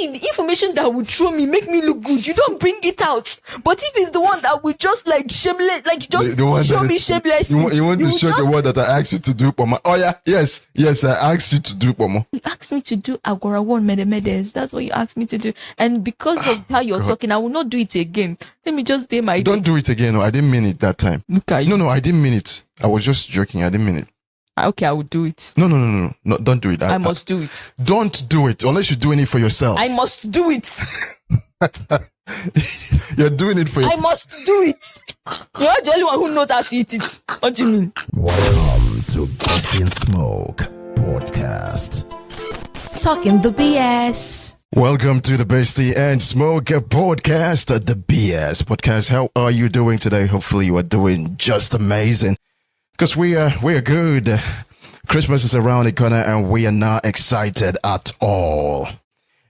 see, the information that would show me, make me look good, you don't bring it out. But if it's the one that would just like shameless, like just show me shameless. You want to show the one that I asked you to do, Pomo. Oh yeah, yes, I asked you to do, Pomo. You asked me to do Agora 1 Medemedes. That's what you asked me to do. And because of how you're talking, I will not do it again. Let me just day my Don't do it again. No, I didn't mean it that time. Okay. No, I didn't mean it. I was just joking. I didn't mean it. Okay, I will do it. No, don't do it. I must do it. Don't do it unless you're doing it for yourself. I must do it. You're doing it for yourself. I must do it. You're the only one who knows how to eat it. What do you mean? Welcome to Besty and Smoke podcast. Talking the BS. Welcome to the Besty and Smoke podcast, the BS podcast. How are you doing today? Hopefully you are doing just amazing. Because we are good. Christmas is around the corner and we are not excited at all.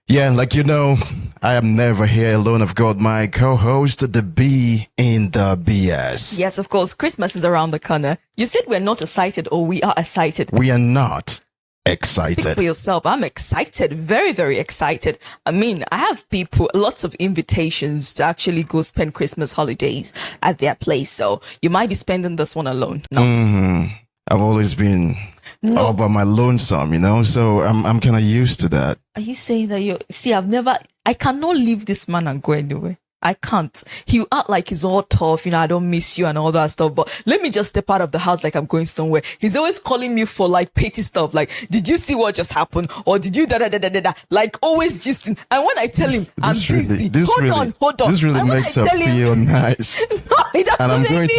Yeah, like you know, I am never here alone. I've got my co-host, the B in the BS. Yes, of course. Christmas is around the corner. You said we're not excited, or we are excited. We are not excited. Speak for yourself. I'm excited. Very, very excited. I mean, I have lots of invitations to actually go spend Christmas holidays at their place. So you might be spending this one alone. I've always been all by my lonesome, you know, so I'm kind of used to that. Are you saying that I cannot leave this man and go anywhere. I can't. He'll act like he's all tough, I don't miss you and all that stuff. But let me just step out of the house like I'm going somewhere. He's always calling me for like petty stuff. Like, did you see what just happened? Or did you da-da-da-da-da-da? Like always gisting. And when I tell him, I'm busy. Hold on. This really makes her feel nice. No, it doesn't. And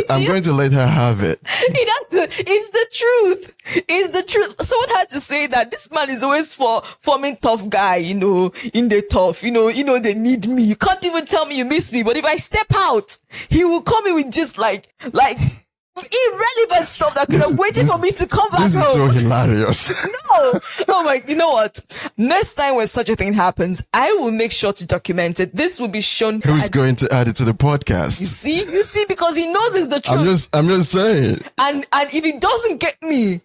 I'm going to let her have it. It doesn't. It's the truth. It's the truth. Someone had to say that this man is always forming tough guy, in the tough, they need me. You can't even tell me you miss me, but if I step out, he will come in with just like irrelevant stuff that could have waited for me to come back home. This is so hilarious. No. Oh my, you know what? Next time when such a thing happens, I will make sure to document it. This will be shown to Who's going to add it to the podcast? You see, because he knows it's the truth. I'm just saying. And if he doesn't get me,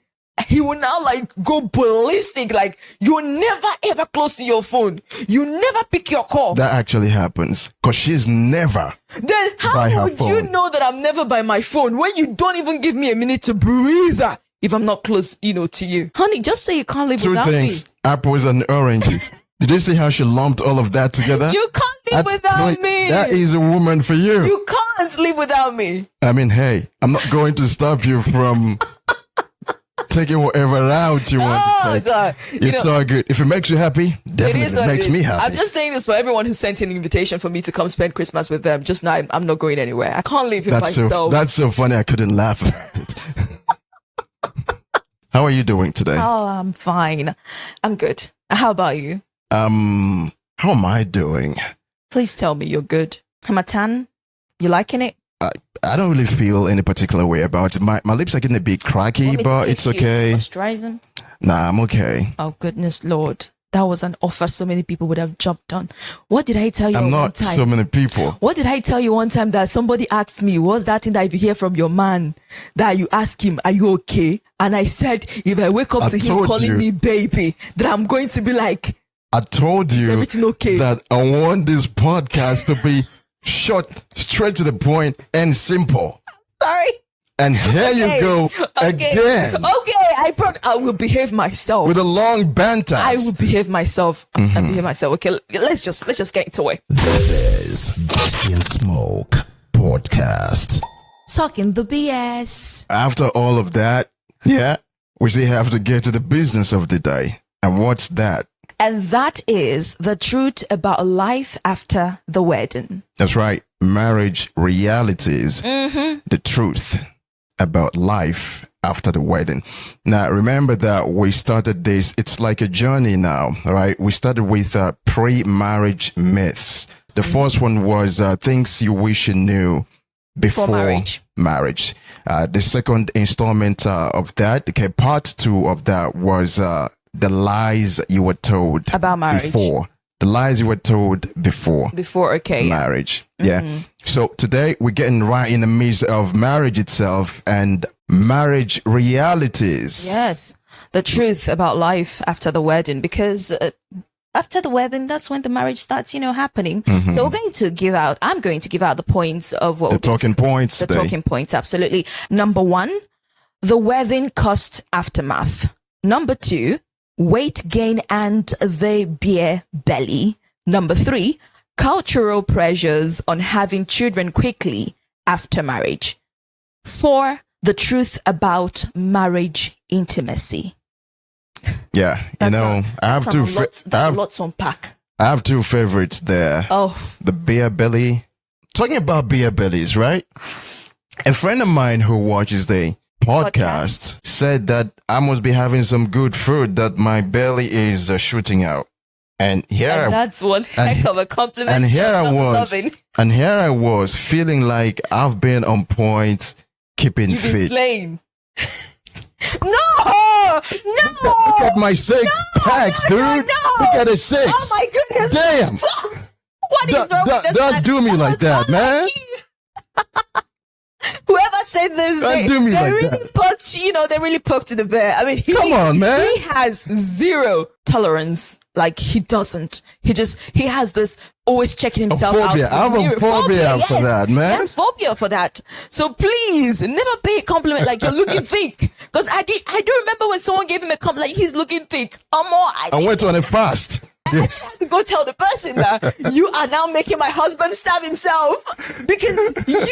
he will now like go ballistic. Like, you're never ever close to your phone. You never pick your call. That actually happens because she's never. Then how would you know that I'm never by my phone when you don't even give me a minute to breathe? If I'm not close, to you, honey, just say you can't live without me. Two things: apples and oranges. Did you see how she lumped all of that together? You can't live without me. That is a woman for you. You can't live without me. I mean, hey, I'm not going to stop you from taking whatever route you want to take. God. It's all good. If it makes you happy, definitely it makes me happy. I'm just saying this for everyone who sent an invitation for me to come spend Christmas with them. Just now, I'm not going anywhere. I can't leave him by myself. That's so funny. I couldn't laugh about it. How are you doing today? Oh, I'm fine. I'm good. How about you? How am I doing? Please tell me you're good. Hamatan, you liking it? I don't really feel any particular way about it. My lips are getting a bit cracky, but it's okay. Moisturizing? Nah, I'm okay. Oh, goodness Lord. That was an offer so many people would have jumped on. What did I tell you I'm one not time? so many people. What did I tell you one time that somebody asked me, what's that thing that if you hear from your man, that you ask him, are you okay? And I said, if I wake up to him calling me baby, that I'm going to be like, I told you everything okay? That I want this podcast to be short, straight to the point, and simple. Sorry. And here you go again. Okay, I will behave myself. With a long banter. I will behave myself. I behave myself. Okay, let's just get into it. This is Besty and Smoke podcast. Talking the BS. After all of that, we still have to get to the business of the day. And what's that? And that is the truth about life after the wedding. That's right. Marriage realities. The truth about life after the wedding. Now, remember that we started this. It's like a journey now, right? We started with pre-marriage myths. The first one was things you wish you knew before marriage. The second installment of that, part 2 of that was the lies you were told about marriage before. The lies you were told before marriage. Yeah. So today we're getting right in the midst of marriage itself and marriage realities. Yes. The truth about life after the wedding, because after the wedding, that's when the marriage starts, happening. Mm-hmm. So I'm going to give out the points of what The talking points. the today. talking points. Absolutely. Number 1, the wedding cost aftermath. Number 2, weight gain and the beer belly. Number 3, cultural pressures on having children quickly after marriage. 4, the truth about marriage intimacy. Yeah, I have two. Lots to unpack. I have two favorites there. Oh, The beer belly. Talking about beer bellies, right? A friend of mine who watches the podcast said that I must be having some good food, that my belly is shooting out. And that's one heck of a compliment. And here I Not was, loving. and here I was feeling like I've been on point, keeping You've been fit. playing. No! Look at my packs, dude. no. Look at the 6. Oh my goodness! Damn! What is wrong with this? Don't do me like that, man. Whoever said this, Don't do me like that. They really poked to the bear. I mean, Come on, man. He has zero tolerance. Like, he doesn't. He has this always checking himself phobia. out. I have a phobia for that, man. He has phobia for that. So please, never pay a compliment like you're looking thick. Because I do remember when someone gave him a compliment, like, he's looking thick. I went on a fast. I actually had to go tell the person that you are now making my husband stab himself because you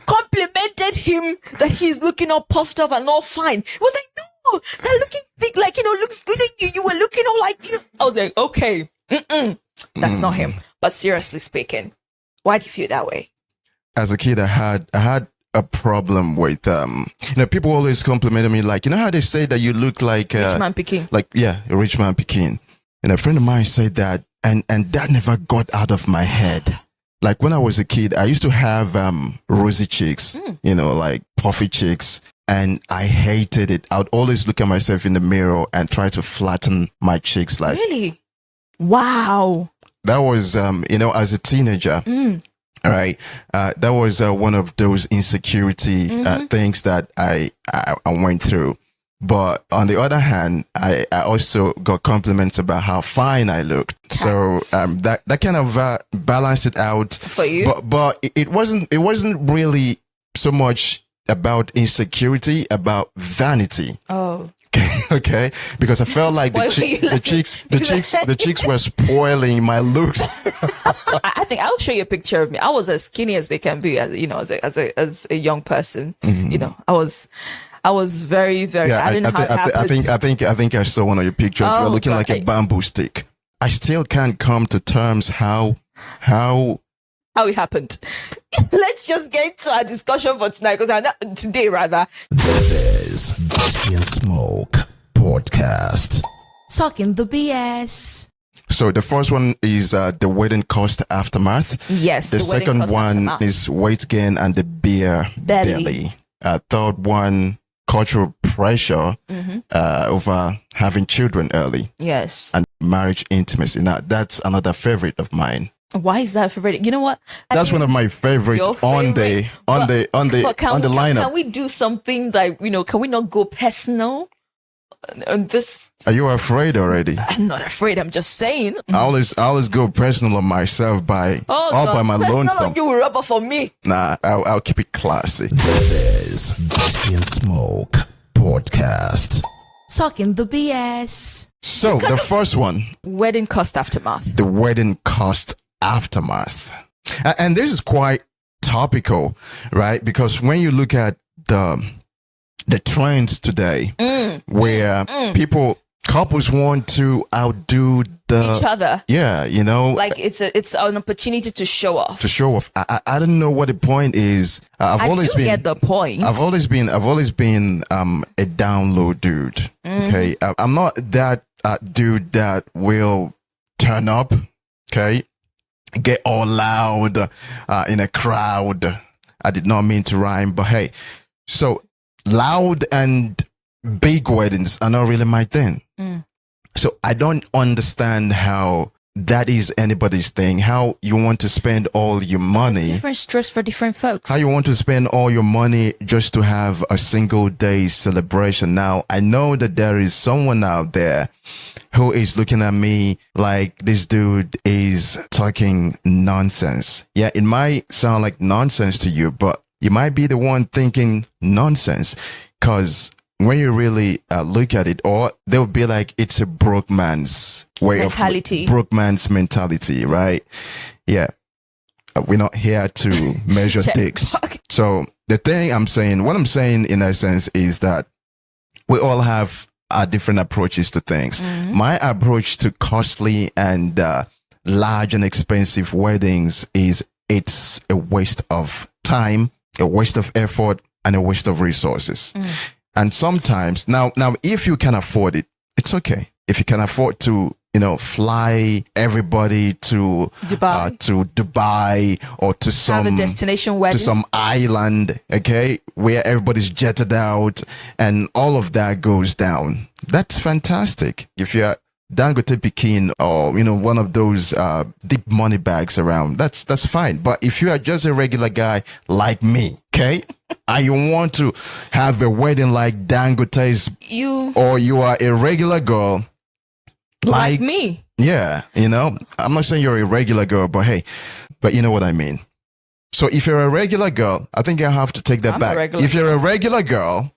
complimented him that he's looking all puffed up and all fine. It was like, no, they're looking big, like, looks good on you. You were looking all like, I was like, okay, that's not him. But seriously speaking, why do you feel that way? As a kid, I had a problem with people always complimented me, like, how they say that you look like Rich man Peking. like, yeah, a rich man Peking. And a friend of mine said that, and that never got out of my head. Like, when I was a kid, I used to have rosy cheeks, like puffy cheeks, and I hated it. I would always look at myself in the mirror and try to flatten my cheeks. Like, Really? Wow. that was, as a teenager, right? That was one of those insecurity things that I went through. But on the other hand, I also got compliments about how fine I looked. So that kind of balanced it out For you? But it wasn't really so much about insecurity, about vanity. Oh. Okay, because I felt like Why were you the cheeks were spoiling my looks. I think I'll show you a picture of me. I was as skinny as they can be, as a young person. I was very, very. Yeah, I didn't have. I think I saw one of your pictures. You're looking like a bamboo stick. I still can't come to terms how it happened. Let's just get to our discussion for tonight, today rather. This is Besty and Smoke podcast. Talking the BS. So the first one is the wedding cost aftermath. Yes. The wedding second cost one aftermath. is weight gain and the beer belly. Third one, cultural pressure over having children early. Yes. And marriage intimacy. Now that's another favorite of mine. Why is that favorite? You know what? That's one of my favorites on the lineup. Can we do something like, can we not go personal on this? Are you afraid already? I'm not afraid. I'm just saying. I always go personal on myself by my lonesome. You will rub off on me. Nah, I'll keep it classy. This is Besty and Smoke podcast. Talking the BS. So the first one, wedding cost aftermath. The wedding cost aftermath, and this is quite topical, right? Because when you look at the trends today, where couples want to outdo each other. Yeah, like it's an opportunity to show off. I don't know what the point is. I get the point. I've always been a down low dude. Okay, I'm not that dude that will turn up. Okay, get all loud in a crowd. I did not mean to rhyme, but hey, so loud and big weddings are not really my thing. So I don't understand how that is anybody's thing. How you want to spend all your money. Different stress for different folks. How you want to spend all your money just to have a single day celebration. Now, I know that there is someone out there who is looking at me like this dude is talking nonsense. Yeah, it might sound like nonsense to you, but you might be the one thinking nonsense, because when you really look at it, or they'll be like, it's a broke man's way Mentality. of broke man's mentality, right? Yeah. We're not here to measure Check dicks. box. So what I'm saying in essence is that we all have our different approaches to things. My approach to costly and large and expensive weddings is it's a waste of time, a waste of effort, and a waste of resources. And sometimes now if you can afford it, it's okay. If you can afford to, fly everybody to Dubai or to some Have a destination wedding. to some island, okay, where everybody's jetted out and all of that goes down, that's fantastic. If you're Dangote Pekin or one of those deep money bags around, that's fine. But if you are just a regular guy like me, okay, and you want to have a wedding like Dangote's, or you are a regular girl like me. Yeah, I'm not saying you're a regular girl, but hey, but you know what I mean. So if you're a regular girl, I think I have to take that I'm back. If you're a regular girl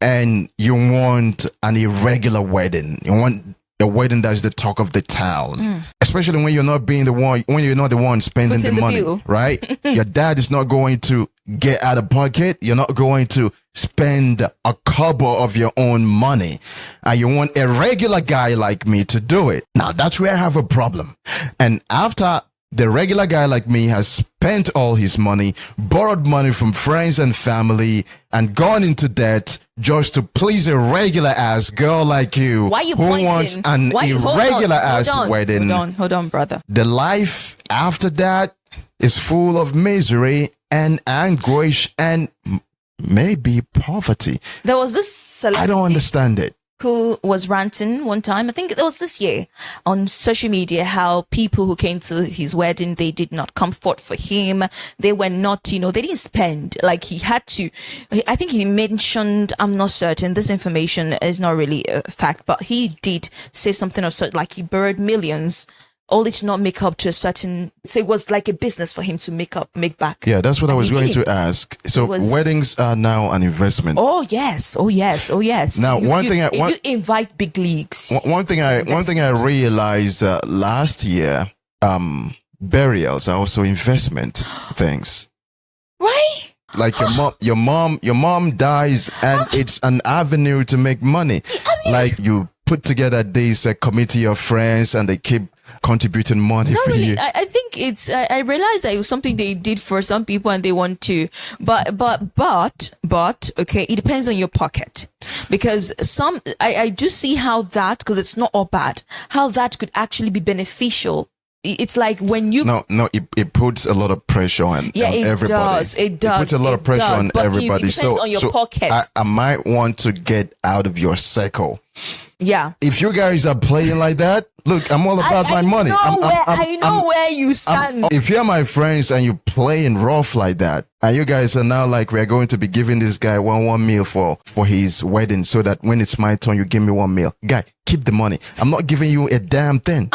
and you want an irregular wedding, you want a wedding that's the talk of the town, especially when you're not the one spending the Footing the money, bill. right? Your dad is not going to get out of pocket. You're not going to spend a couple of your own money, and you want a regular guy like me to do it. Now that's where I have a problem. And after the regular guy like me has spent all his money, borrowed money from friends and family, and gone into debt just to please a regular ass girl like you, Why you who pointing? wants an irregular ass wedding. Hold on, brother. The life after that is full of misery and anguish and maybe poverty. There was this celebrity I don't understand it. who was ranting one time, I think it was this year, on social media, how people who came to his wedding, they did not comfort for him. They were not, they didn't spend. Like, he had to, I think he mentioned, I'm not certain, this information is not really a fact, but he did say something of sort, like he borrowed millions, only to not make up to a certain, so it was like a business for him to make back. Yeah, that's what I And was he going to didn't. ask. So was- weddings are now an investment. Oh yes. Now, If you invite big leagues. One thing I realized last year, burials are also investment things. Right? Like your mom dies, and it's an avenue to make money. Like you put together this committee of friends, and they keep contributing money Not for really. you. I think it's. I realized that it was something they did for some people, and they want to. But okay, it depends on your pocket, because I do see how that, because it's not all bad, how that could actually be beneficial. It's like when you it puts a lot of pressure on everybody. It does. It puts a lot of pressure on but everybody. It depends on your pocket. I might want to get out of your circle. Yeah. If you guys are playing like that, look, I'm all about my money. I know where you stand. If you're my friends and you're playing rough like that, and you guys are now like, we're going to be giving this guy one meal for his wedding, so that when it's my turn, you give me 1 meal. Guy, keep the money. I'm not giving you a damn thing.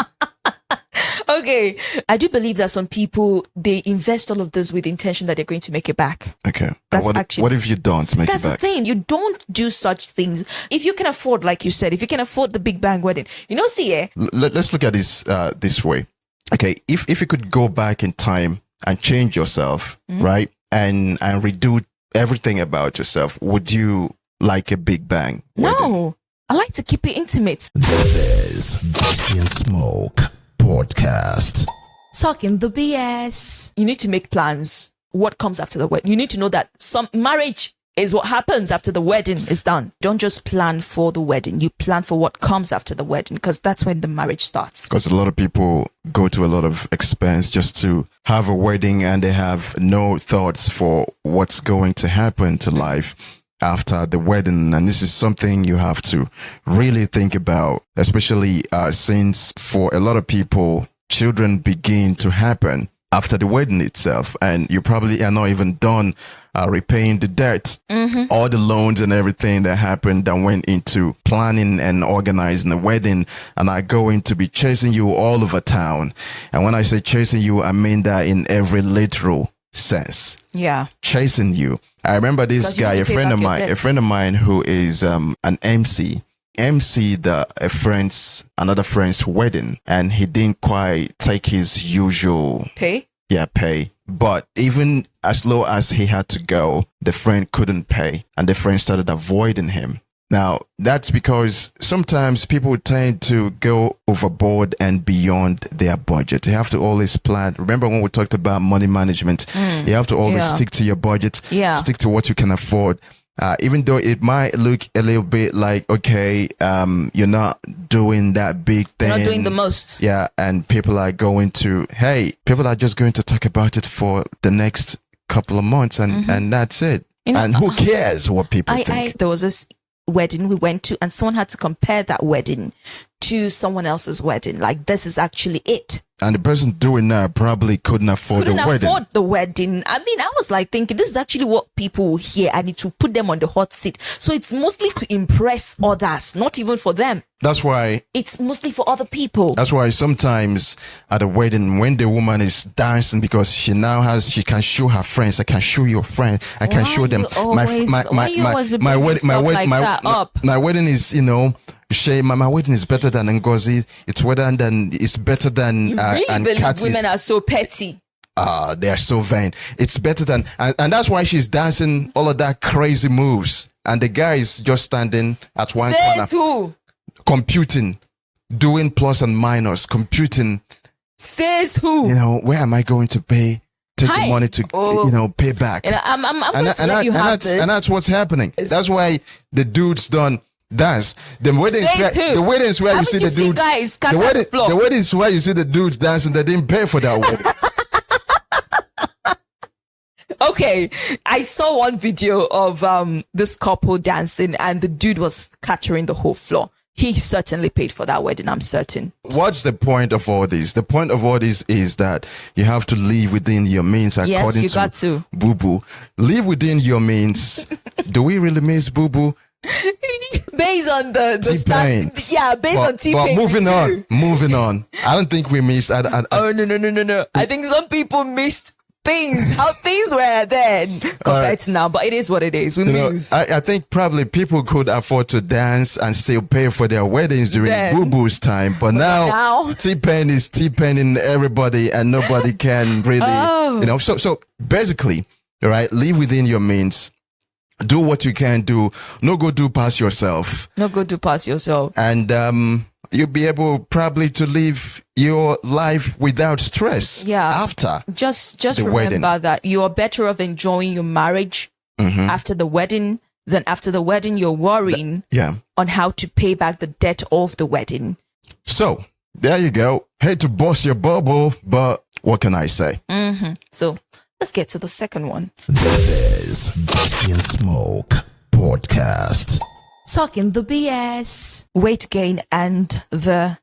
Okay. I do believe that some people, they invest all of this with the intention that they're going to make it back. Okay. That's What if you don't make it That's the back? thing. You don't do such things. If you can afford, like you said, if you can afford the big bang wedding, Let's look at this this way. Okay, if you could go back in time and change yourself, right, and redo everything about yourself, would you like a big bang wedding? No. I like to keep it intimate. This is Besty and Smoke podcast. Talking the BS. You need to make plans. What comes after the wedding? You need to know that some marriage is what happens after the wedding is done. Don't just plan for the wedding. You plan for what comes after the wedding, because that's when the marriage starts. Because a lot of people go to a lot of expense just to have a wedding, and they have no thoughts for what's going to happen to life after the wedding. And this is something you have to really think about, especially since for a lot of people, children begin to happen after the wedding itself. And you probably are not even done repaying the debt, all the loans and everything that happened that went into planning and organizing the wedding, and are going to be chasing you all over town. And when I say chasing you, I mean that in every literal sense. Yeah. Chasing you. I remember this guy, a friend of mine who is an MC. Another friend's wedding, and he didn't quite take his usual pay. But even as low as he had to go, the friend couldn't pay, and the friend started avoiding him. Now, that's because sometimes people tend to go overboard and beyond their budget. You have to always plan. Remember when we talked about money management? You have to always stick to your budget, stick to what you can afford. Even though it might look a little bit like, okay, you're not doing that big thing. You're not doing the most. Yeah, and people are just going to talk about it for the next couple of months, and that's it. And who cares what people think? There was this wedding we went to, and someone had to compare that wedding to someone else's wedding. Like, this is actually it. And the person doing that probably couldn't afford the wedding. I mean, I was like thinking, this is actually what people will hear, and it will put them on the hot seat. So it's mostly to impress others, not even for them. That's why it's mostly for other people. That's why sometimes at a wedding, when the woman is dancing, because she can show her friends, I can show your friend, I can show them my wedding is, my wedding is better than Ngozi. It's better than you really and believe Kathy's. Women are so petty. They are so vain. It's better than, and that's why she's dancing all of that crazy moves, and the guy is just standing at one corner. Who? Computing, doing plus and minus, computing. Says who? Where am I going to take the money to, pay back? And I'm going to let you have this. And that's what's happening. That's why the dudes don't dance. The wedding is where you see the dudes. Guys, the wedding is where you see the dudes dancing. They didn't pay for that wedding. Okay, I saw one video of this couple dancing, and the dude was capturing the whole floor. He certainly paid for that wedding, I'm certain. What's the point of all this? The point of all this is that you have to live within your means, according to Boo Boo. Live within your means. Do we really miss Boo Boo? Based on the T-Pain. Based on T-Pain. But moving on. I don't think we missed. No. I think some people missed how things were then compared to now, but it is what it is. We move. I think probably people could afford to dance and still pay for their weddings during Boo Boo's time, but now T-Pain is T-Paining everybody, and nobody can really, So basically, right? Live within your means. Do what you can do. No go do past yourself. And you'll be able probably to live your life without stress. After just remember wedding. that you are better off enjoying your marriage after the wedding than after the wedding you're worrying on how to pay back the debt of the wedding. So there you go. Hate to bust your bubble, but what can I say? So let's get to the second one. This is Besty and Smoke podcast. Talking the BS. Weight gain and the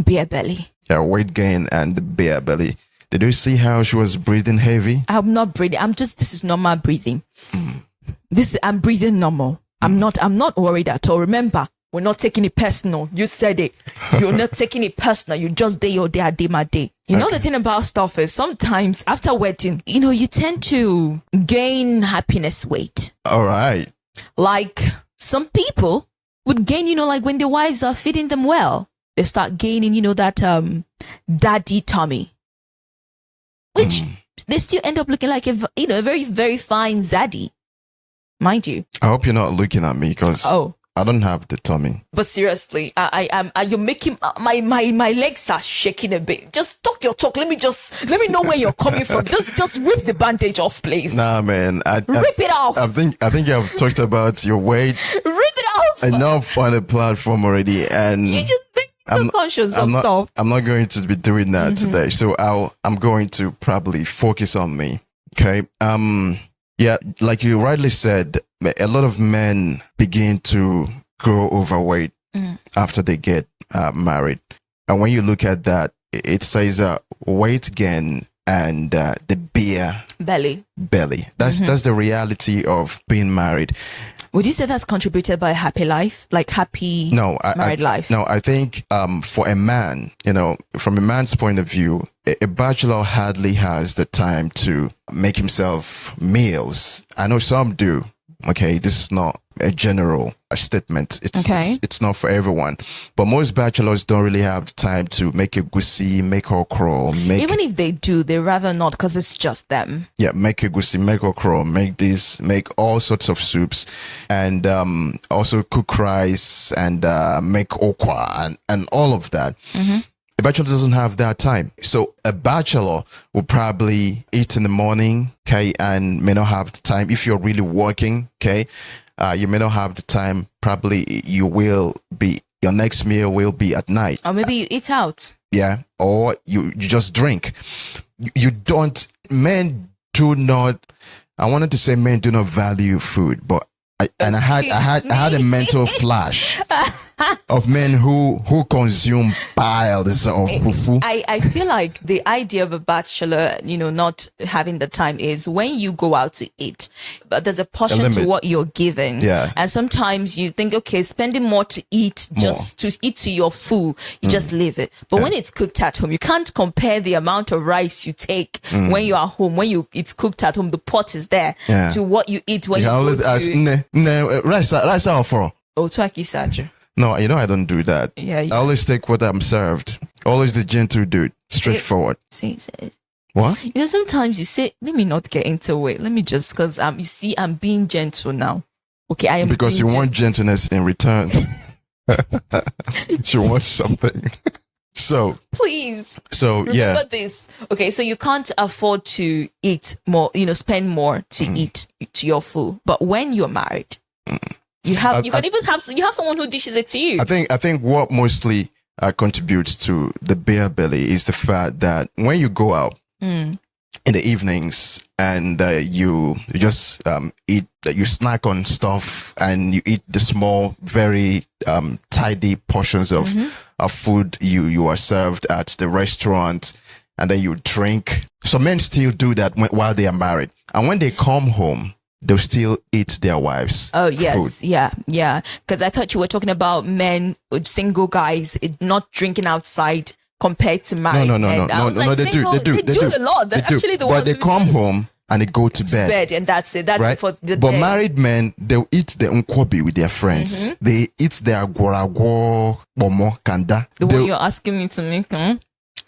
beer belly. Yeah, weight gain and the beer belly. Did you see how she was breathing heavy? I'm not breathing. This is normal breathing. I'm breathing normal. I'm not worried at all. Remember, we're not taking it personal. You said it. You're not taking it personal. You just day your day, I day my day. You know, the thing about stuff is sometimes after wedding, you tend to gain happiness weight. All right. Like some people would gain, like when their wives are feeding them well, they start gaining, that daddy tummy, which they still end up looking like a very, very fine zaddy, mind you. I hope you're not looking at me because I don't have the tummy. But seriously, you're making my legs are shaking a bit. Just talk your talk. Let me know where you're coming from. Just rip the bandage off, please. Nah, man. Rip it off. I think you have talked about your weight. Rip it off. Enough on the platform already, and you just make me so conscious of stuff. I'm not going to be doing that today. So I'm going to probably focus on me. Okay. Yeah, like you rightly said, a lot of men begin to grow overweight after they get married. And when you look at that, it says weight gain and the beer belly. That's the reality of being married. Would you say that's contributed by a happy life, like happy married life? No, I think for a man, from a man's point of view, a bachelor hardly has the time to make himself meals. I know some do. Okay, this is not a general statement. It's not for everyone, but most bachelors don't really have time to make a gusi, make okra, even if they do, they rather not because it's just them. Yeah, make a gusi, make okra, make all sorts of soups, and also cook rice and make okra and all of that. A bachelor doesn't have that time. So a bachelor will probably eat in the morning, okay, and may not have the time. If you're really working, okay, you may not have the time. Probably your next meal will be at night. Or maybe you eat out. Yeah, or you just drink. Men do not, I wanted to say men do not value food, but I had a mental flash of men who consume piles of fufu. I feel like the idea of a bachelor, not having the time is when you go out to eat, but there's a portion to what you're giving. Yeah. And sometimes you think, okay, spending more to eat, just to eat to your full, you just leave it. But when it's cooked at home, you can't compare the amount of rice you take when you are home, it's cooked at home, the pot is there, to what you eat when you go to... rice out for. Oh, Twaki Sajo. No, I don't do that. Yeah. I always take what I'm served. Always the gentle dude. Straightforward. See. What? Sometimes you say, let me not get into it. Let me just, because you see, I'm being gentle now. Okay, I am. Because you want gentleness in return. You want something. So please. So remember this. Okay, so you can't afford to eat more, spend more to eat to your food. But when you're married, you have someone who dishes it to you. I think what mostly contributes to the beer belly is the fact that when you go out in the evenings and you just eat, you snack on stuff and you eat the small, very tidy portions of food you are served at the restaurant, and then you drink. So men still do that while they are married, and when they come home, they'll still eat their wives' yes, food. Yeah. Because I thought you were talking about men, single guys, not drinking outside compared to married men. No, they do a lot. But they come home and they go to bed. And that's it. That's right? it for the But day. married men, they'll eat their nkwobi with their friends. They eat their gorago, bomo, kanda. The one you're asking me to make,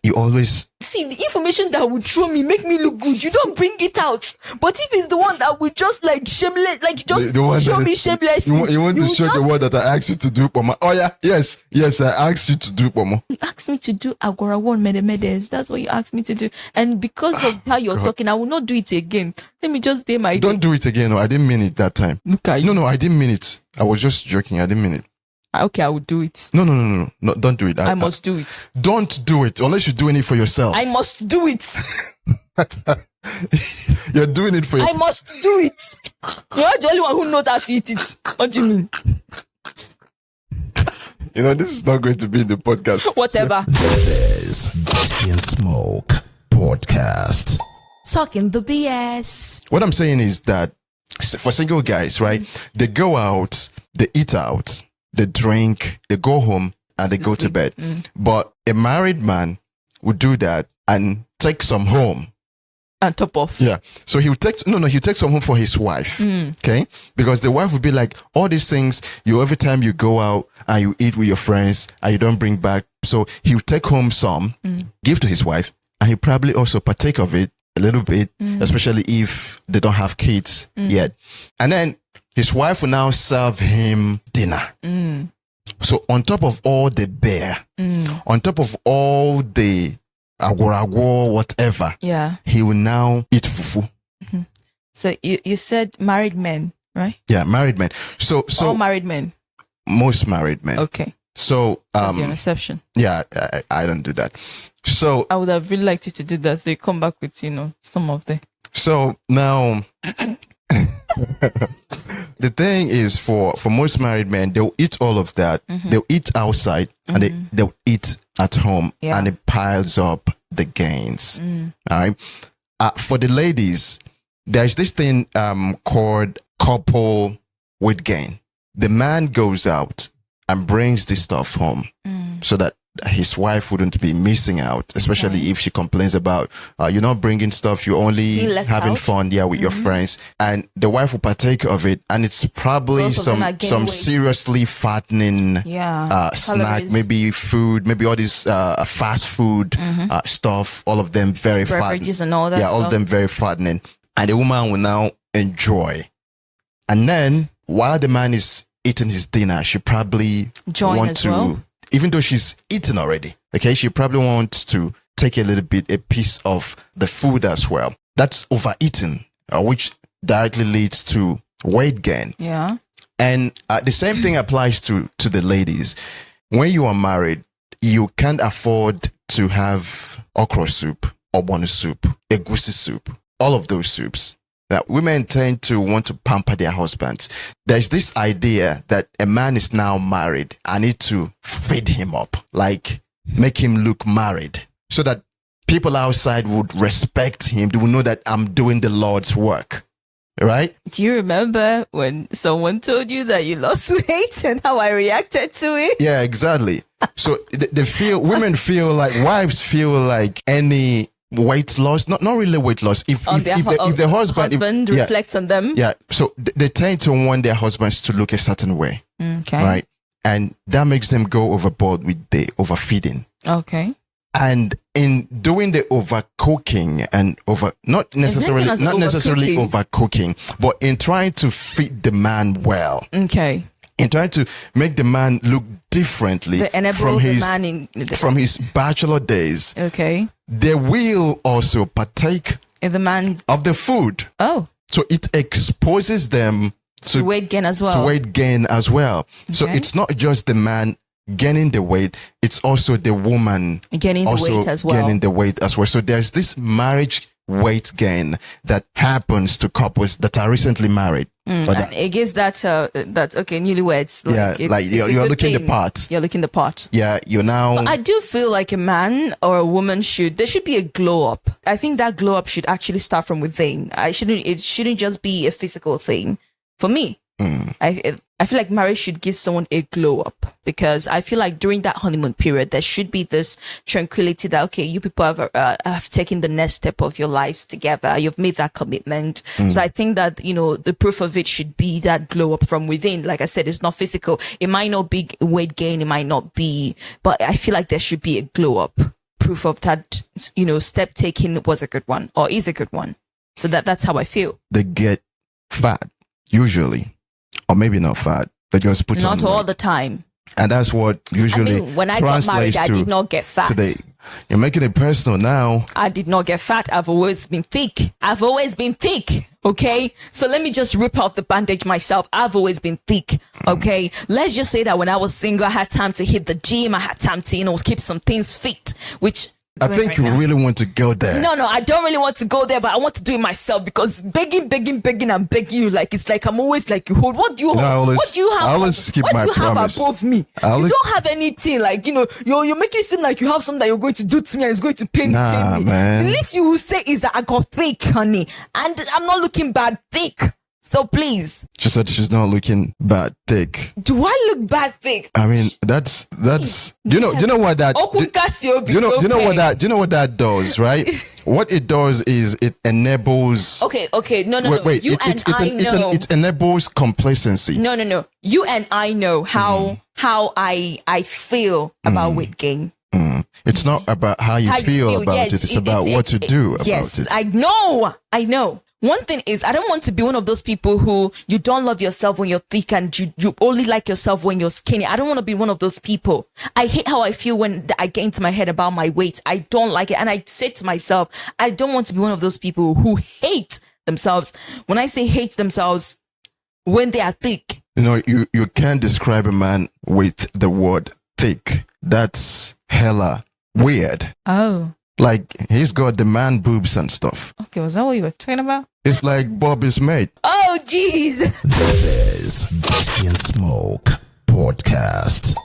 You always see the information that would throw me, make me look good. You don't bring it out. But if it's the one that would just like shameless, like just show me shameless. You want to show the one that I asked you to do, Pomo. Oh yeah, yes, I asked you to do, Pomo. You asked me to do Agora 1 Medes. That's what you asked me to do. And because of how you're talking, I will not do it again. Let me just day my Don't do it again. No, I didn't mean it that time. Look at you. No, I didn't mean it. I was just joking. I didn't mean it. Okay, I will do it. No, don't do it. I must do it. Don't do it unless you're doing it for yourself. I must do it. You're doing it for yourself. I must do it. You are the only one who knows how to eat it. What do you mean? This is not going to be in the podcast. Whatever. This is Besty and Smoke podcast. Talking the BS. What I'm saying is that for single guys, right? They go out, they eat out, they drink, they go home, and they go to bed. But a married man would do that and take some home. On top of. Yeah. So he'll take some home for his wife. Okay? Because the wife would be like, all these things, every time you go out and you eat with your friends and you don't bring back. So he'll take home some, give to his wife, and he'll probably also partake of it a little bit, especially if they don't have kids yet. And then his wife will now serve him dinner. So on top of all the beer, on top of all the agorago, whatever, he will now eat fufu. So you said married men, right? Yeah, married men. So all married men. Most married men. Okay. So that's your exception. Yeah, I don't do that. So I would have really liked you to do that. So you come back with some of the. So now the thing is for most married men, they'll eat all of that. They'll eat outside and they'll eat at home, and it piles up the gains. All right. For the ladies, there's this thing called couple weight gain. The man goes out and brings this stuff home so that his wife wouldn't be missing out, especially if she complains about you're not bringing stuff, you're only having fun with your friends, and the wife will partake of it, and it's probably some seriously fattening snack, maybe food, maybe all this fast food stuff, all of them very beverages and all that all of them very fattening, and the woman will now enjoy. And then while the man is eating his dinner, she probably want to, even though she's eaten already, okay, she probably wants to take a piece of the food as well. That's overeating, which directly leads to weight gain. Yeah. And the same thing applies to the ladies. When you are married, you can't afford to have okra soup, ogbono soup, egusi soup, all of those soups. That women tend to want to pamper their husbands. There's this idea that a man is now married. I need to feed him up, like make him look married, so that people outside would respect him. They will know that I'm doing the Lord's work. Right? Do you remember when someone told you that you lost weight and how I reacted to it? Yeah, exactly. So women feel like, wives feel like any weight loss, not really weight loss. If the husband reflects on them, so they tend to want their husbands to look a certain way, okay, right? And that makes them go overboard with the overfeeding. Okay. And in doing the overcooking and not necessarily overcooking, but in trying to feed the man well. Okay. In trying to make the man look differently from his bachelor days. Okay. They will also partake of the food. Oh. So it exposes them to weight gain as well. Okay. So it's not just the man gaining the weight, it's also the woman gaining the weight as well. So there's this marriage weight gain that happens to couples that are recently married. So it gives that newlyweds. You're looking the part. You're looking the part. Yeah, you're now. But I do feel like a man or a woman there should be a glow up. I think that glow up should actually start from within. It shouldn't just be a physical thing. For me, I feel like marriage should give someone a glow up, because I feel like during that honeymoon period, there should be this tranquility that, okay, you people have taken the next step of your lives together. You've made that commitment. So I think that, the proof of it should be that glow up from within. Like I said, it's not physical. It might not be weight gain. It might not be, but I feel like there should be a glow up proof of that, step taken was a good one or is a good one. So that's how I feel. They get fat usually. Or maybe not fat, they just put on not all the time. And that's what usually when I got married, I did not get fat. You're making it personal now. I did not get fat. I've always been thick. Okay? So let me just rip off the bandage myself. I've always been thick. Okay? Let's just say that when I was single, I had time to hit the gym. I had time to, keep some things fit, which... I think you really want to go there. No, I don't really want to go there, but I want to do it myself, because begging, I'm begging you, like, it's like I'm always like, you hold. What do you have? What do you have above me? You don't have anything, like, you're making it seem like you have something that you're going to do to me and it's going to pain me. Man. The least you will say is that I got thick, honey, and I'm not looking bad thick. So please. She said she's not looking bad thick. Do I look bad thick? I mean, that's do you know what that do you know what that does, right? What it does is it enables. Okay, no. Wait, it enables complacency. No. You and I know how I feel about weight gain. It's not about how you feel about it. It's about what to do about it. I know. One thing is, I don't want to be one of those people who you don't love yourself when you're thick and you only like yourself when you're skinny. I don't want to be one of those people. I hate how I feel when I get into my head about my weight. I don't like it. And I say to myself, I don't want to be one of those people who hate themselves. When I say hate themselves, when they are thick. You can't describe a man with the word thick. That's hella weird. Oh. Like, he's got the man boobs and stuff. Okay, was that what you were talking about? It's like Bobby's mate. Oh, Oh, jeez. This is Besty and Smoke podcast.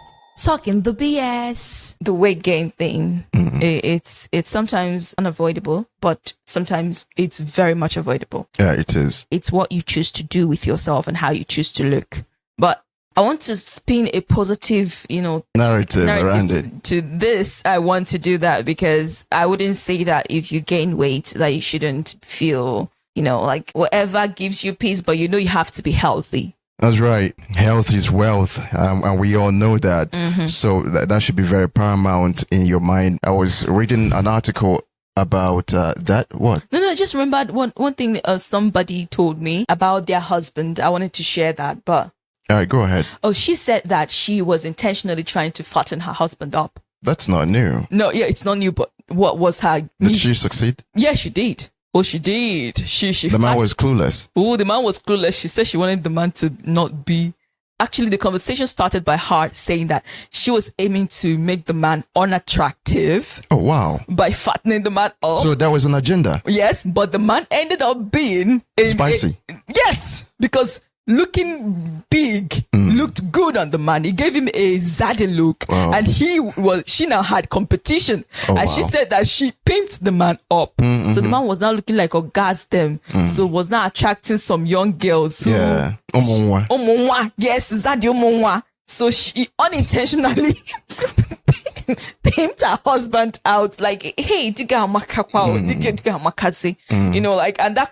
Talking the BS. The weight gain thing, it's sometimes unavoidable, but sometimes it's very much avoidable. Yeah, it is. It's what you choose to do with yourself and how you choose to look. But I want to spin a positive, Narrative around it. to this. I want to do that because I wouldn't say that if you gain weight that you shouldn't feel, like whatever gives you peace, but you have to be healthy. That's right. Health is wealth, and we all know that. So that should be very paramount in your mind. I was reading an article about that. What? No, I just remembered one thing somebody told me about their husband. I wanted to share that, but... All right, go ahead. Oh, she said that she was intentionally trying to fatten her husband up. That's not new. No, yeah, it's not new, but what was her... Did she succeed? Yeah, she did. Oh, she did. The man was clueless. Oh, the man was clueless. She said she wanted the man to not be... Actually, the conversation started by her saying that she was aiming to make the man unattractive. Oh, wow. By fattening the man up. So that was an agenda. Yes, but the man ended up being... Spicy. Yes, because... looking big looked good on the man. He gave him a zaddy look, and she now had competition, and she said that she pimped the man up. So the man was now looking like orgasm, so was now attracting some young girls. Who, yeah, yes, zaddy omonwa. So she unintentionally pimped her husband out, like, hey, and that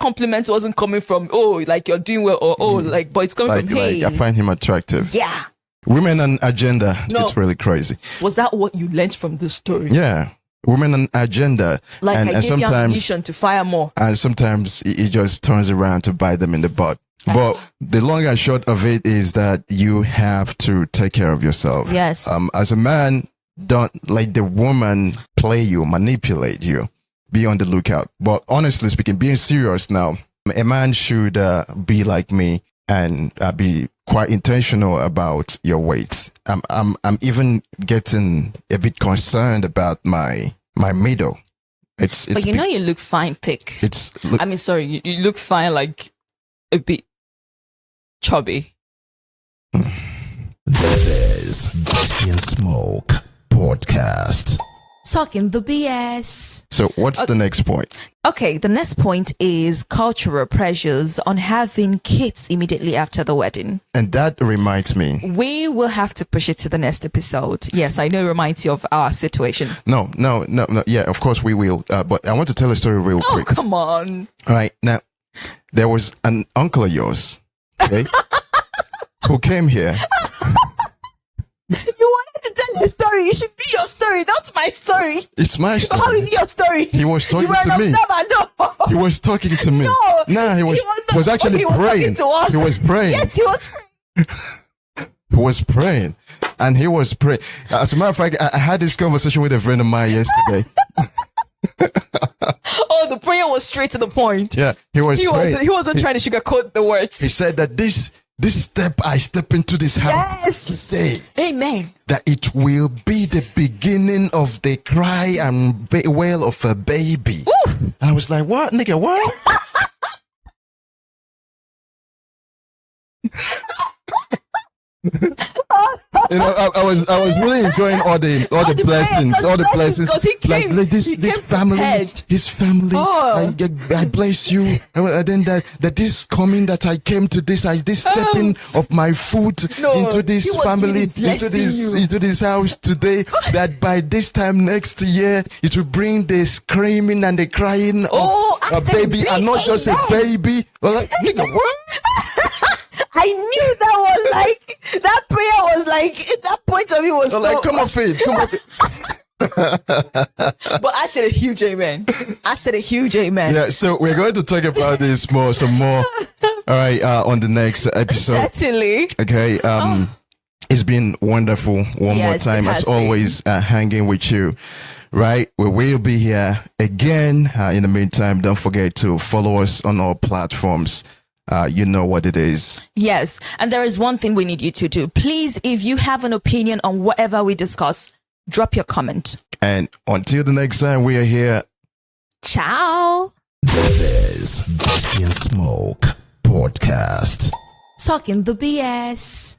compliment wasn't coming from, oh, like you're doing well, or oh, like, but it's coming from, hey, I find him attractive. Yeah. Women and agenda. No. It's really crazy. Was that what you learned from the story? Yeah. Women and agenda. Like, and I gave sometimes, you ammunition to fire more. And sometimes it just turns around to bite them in the butt. But the long and short of it is that you have to take care of yourself. Yes. As a man, don't let the woman play you, manipulate you. Be on the lookout. But honestly speaking, being serious now, a man should be like me and be quite intentional about your weight. I'm even getting a bit concerned about my middle. It's but you look fine thick. You look fine, like a bit chubby. This is Besty and Smoke podcast. Talking the BS. So what's the next point? Okay, the next point is cultural pressures on having kids immediately after the wedding. And that reminds me. We will have to push it to the next episode. Yes, I know it reminds you of our situation. No. Yeah, of course we will. But I want to tell a story real quick. Oh, come on. All right. Now, there was an uncle of yours, okay, who came here. You wanted to tell your story. It should be your story, not my story. It's my story. How is your story? He was talking to me. No. He was talking to me. No. He was actually praying. To us. He was praying. Yes, he was praying. He was praying. And he was praying. As a matter of fact, I had this conversation with a friend of mine yesterday. Oh, the prayer was straight to the point. Yeah, he praying. He wasn't trying to sugarcoat the words. He said that this step I step into this house today. Amen. That it will be the beginning of the cry and wail of a baby. Ooh. And I was like, what, nigga, what? I was really enjoying all the blessings, all the blessings. Like this family, his family. Oh. I bless you. And then that this coming that I came to this stepping of my foot into this family, really into this house today. That by this time next year it will bring the screaming and the crying of a baby, and not just a baby. Like, nigga, what? I knew that was like, that prayer was like, that point of view was so, like, come off it. But I said a huge amen. Yeah, so we're going to talk about this some more. All right, on the next episode. Certainly. Okay. It's been wonderful one more time, as always, hanging with you. Right, we will be here again. In the meantime, don't forget to follow us on all platforms. You know what it is. Yes, and there is one thing we need you to do. Please, if you have an opinion on whatever we discuss, drop your comment. And until the next time we are here, ciao. This is Besty and Smoke Podcast. Talking the BS.